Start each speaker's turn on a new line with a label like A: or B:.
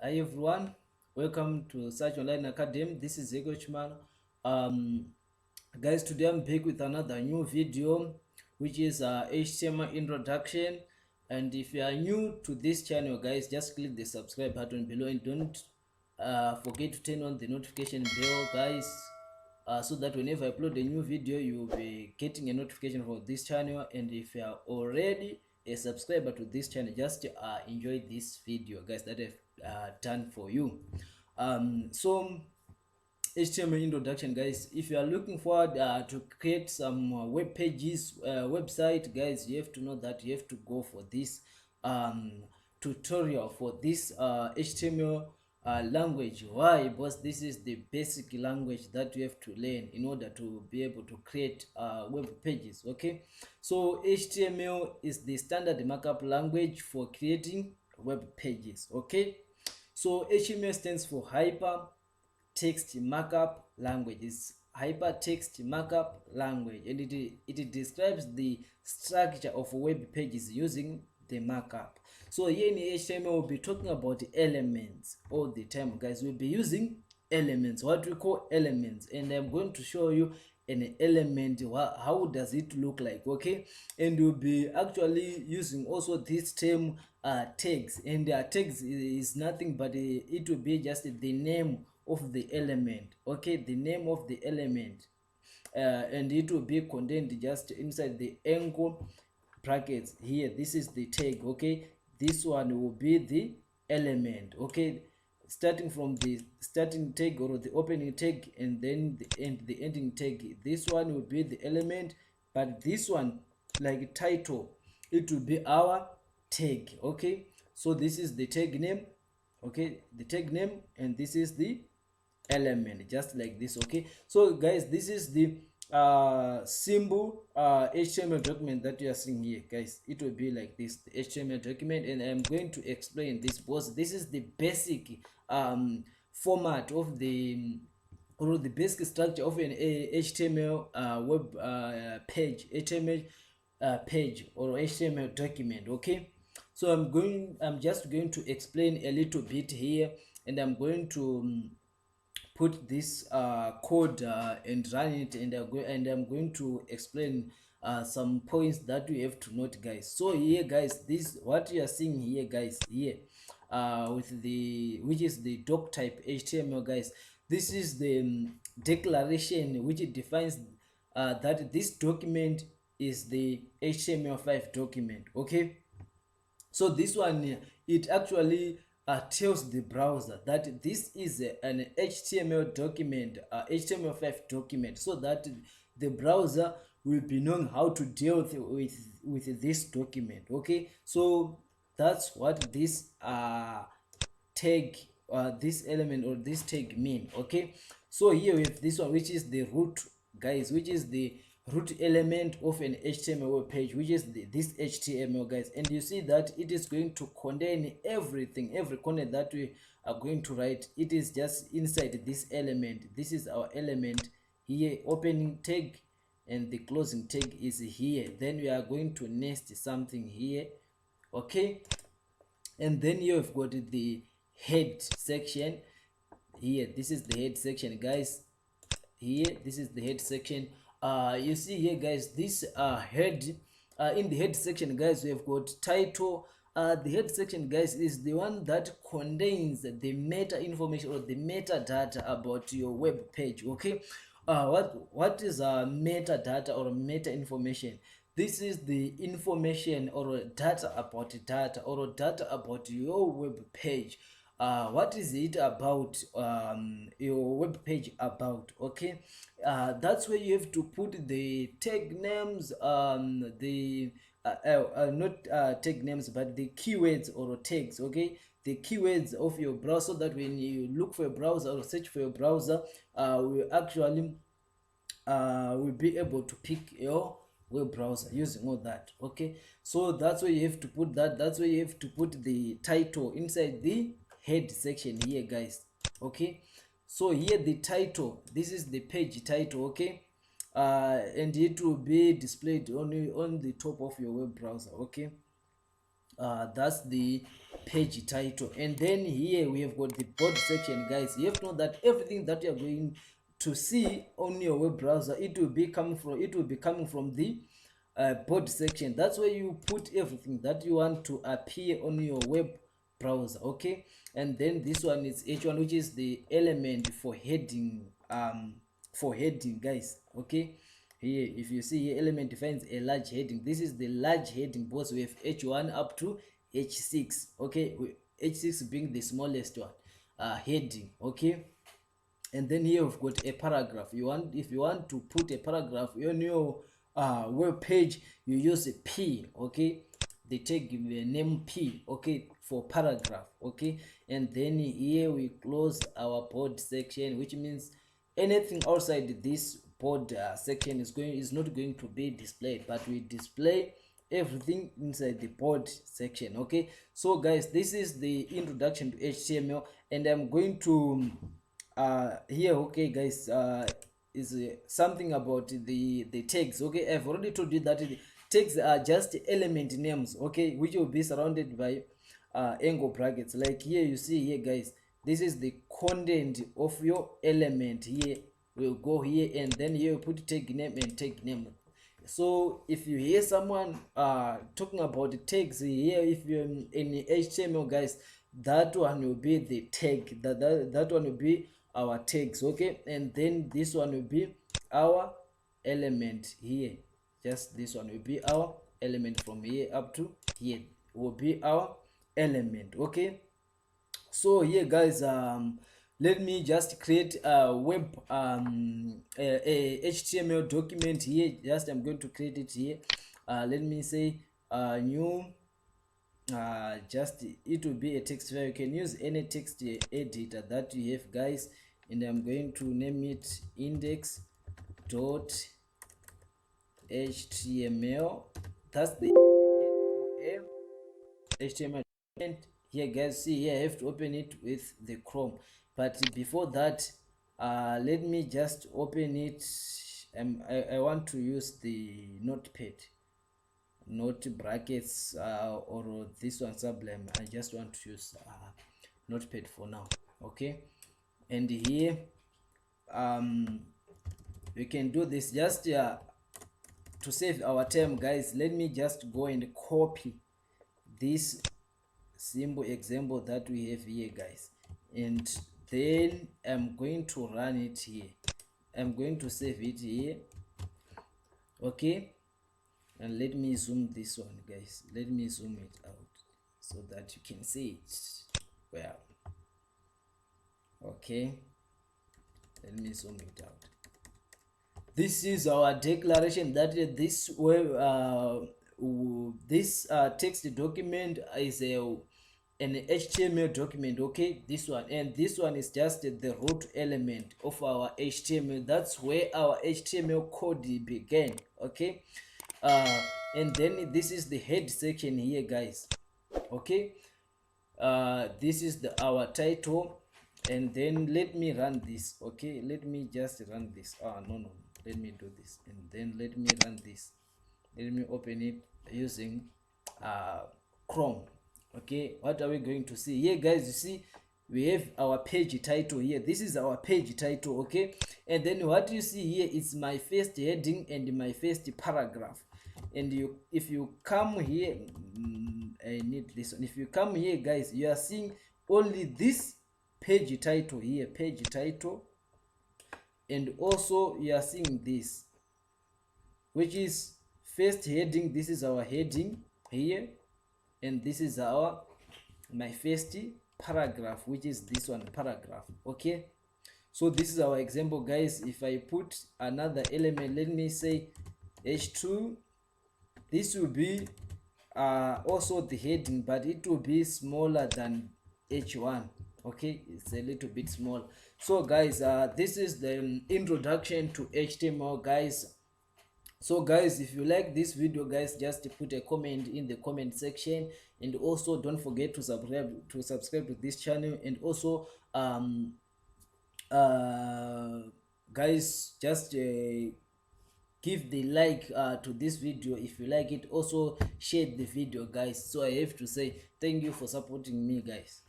A: Hi everyone, welcome to Sachii Online Academy. This is Ezekiel. Um, guys, today I'm back with another new video, which is HTML introduction. And if you are new to this channel, guys, just click the subscribe button below and don't forget to turn on the notification bell, guys, so that whenever I upload a new video, you will be getting a notification for this channel. And if you are already a subscriber to this channel, just enjoy this video, guys, that I've done for you. So HTML introduction, guys. If you are looking forward to create some web pages, website, guys, you have to know that you have to go for this um, tutorial for this HTML language. Why? Because this is the basic language that you have to learn in order to be able to create web pages. Okay, so HTML is the standard markup language for creating web pages. Okay, so HTML stands for hyper text markup language. Is hypertext markup language, and it describes the structure of web pages using the markup. So here in HTML we'll be talking about elements all the time, guys. We'll be using elements, what we call elements, and I'm going to show you an element, how does it look like. Okay, and we'll be actually using also this term tags, and tags is nothing but it will be just the name of the element. Okay, the name of the element, and it will be contained just inside the angle brackets here. This is the tag. Okay, this one will be the element. Okay, starting from the starting tag or the opening tag, and then the ending tag. This one will be the element, but this one, like title, it will be our tag. Okay, so this is the tag name. Okay, the tag name, and this is the element, just like this. Okay, so guys, this is the symbol HTML document that you are seeing here, guys. It will be like this, the HTML document, and I'm going to explain this because this is the basic format of the or the basic structure of an HTML web page, HTML page or HTML document. Okay, so I'm just going to explain a little bit here, and I'm going to put this code and run it, and I'm going to explain some points that we have to note, guys. So here, guys, this what you are seeing here, guys, here with the which is the doc type HTML, guys. This is the declaration which it defines that this document is the HTML5 document. Okay, so this one, it actually tells the browser that this is an HTML document, HTML5 document, so that the browser will be knowing how to deal with this document. Okay, so that's what this tag, this element or this tag mean. Okay, so here we have this one, which is the root, guys, which is the root element of an HTML web page, which is this HTML, guys. And you see that it is going to contain everything, every content that we are going to write. It is just inside this element. This is our element here. Opening tag and the closing tag is here. Then we are going to nest something here. Okay, and then you've got the head section here. This is the head section, guys. Here, this is the head section. You see here, guys, this head, in the head section, guys, we have got title. The head section, guys, is the one that contains the meta information or the metadata about your web page. Okay, what is metadata or meta information? This is the information or data about data or data about your web page. What is it about, your web page about? Okay, that's where you have to put the tag names, the not tag names, but the keywords or tags. Okay, the keywords of your browser, so that when you look for a browser or search for your browser, we actually will be able to pick your web browser using all that. Okay, so that's where you have to put that. That's where you have to put the title inside the head section here, guys. Okay, so here the title, this is the page title. Okay, and it will be displayed only on the top of your web browser. Okay, That's the page title. And then here we have got the body section. Guys, you have to know that everything that you're going to see on your web browser, it will be coming from the body section. That's where you put everything that you want to appear on your web browser. Okay, and then this one is h1, which is the element for heading, guys. Okay, here if you see here, element defines a large heading. This is the large heading because we have h1 up to h6. Okay, h6 being the smallest one, heading. Okay, and then here we've got a paragraph. If you want to put a paragraph on your web page, you use a p. Okay, they take the name p, okay, for paragraph. Okay, and then here we close our board section, which means anything outside this board section is not going to be displayed, but we display everything inside the board section. Okay, so guys, this is the introduction to HTML, and I'm going to here, okay guys, is something about the tags. Okay, I've already told you that the tags are just element names, okay, which will be surrounded by angle brackets. Like here you see here, guys, this is the content of your element. Here we'll go here, and then here you put tag name and tag name. So if you hear someone talking about the tags here, if you're in HTML, guys, that one will be the tag. That one will be our tags. Okay, and then this one will be our element here. Just this one will be our element. From here up to here will be our element. Okay, so here guys, let me just create a web a HTML document here. Just I'm going to create it here. Let me say new, just it will be a text file. You can use any text editor that you have, guys, and I'm going to name it index.html. that's the HTML. And here guys, see here I have to open it with the Chrome, but before that, let me just open it. I want to use the notepad, not brackets, or this one Sublime. I just want to use notepad for now. Okay, and here we can do this just to save our time, guys. Let me just go and copy this simple example that we have here, guys, and then I'm going to run it here. I'm going to save it here. Okay, and let me zoom this one, guys. Let me zoom it out so that you can see it well. Okay, let me zoom it out. This is our declaration that this text document is an HTML document. Okay, this one, and this one is just the root element of our HTML. That's where our HTML code began. Okay, and then this is the head section here, guys. Okay, this is our title, and then let me run this. Okay, let me just run this. No, let me do this, and then let me run this. Let me open it using Chrome. Okay, what are we going to see here, guys? You see we have our page title here. This is our page title. Okay, and then what you see here is my first heading and my first paragraph. And if you come here, I need this one. If you come here, guys, you are seeing only this page title here, page title, and also you are seeing this, which is first heading. This is our heading here, and this is my first paragraph, which is this one, paragraph. Okay, so this is our example, guys. If I put another element, let me say h2, this will be also the heading, but it will be smaller than h1. Okay, it's a little bit small. So guys, this is the introduction to HTML, guys. So guys, if you like this video, guys, just put a comment in the comment section, and also don't forget to subscribe to this channel. And also guys, just give the like to this video if you like it. Also share the video, guys. So I have to say thank you for supporting me, guys.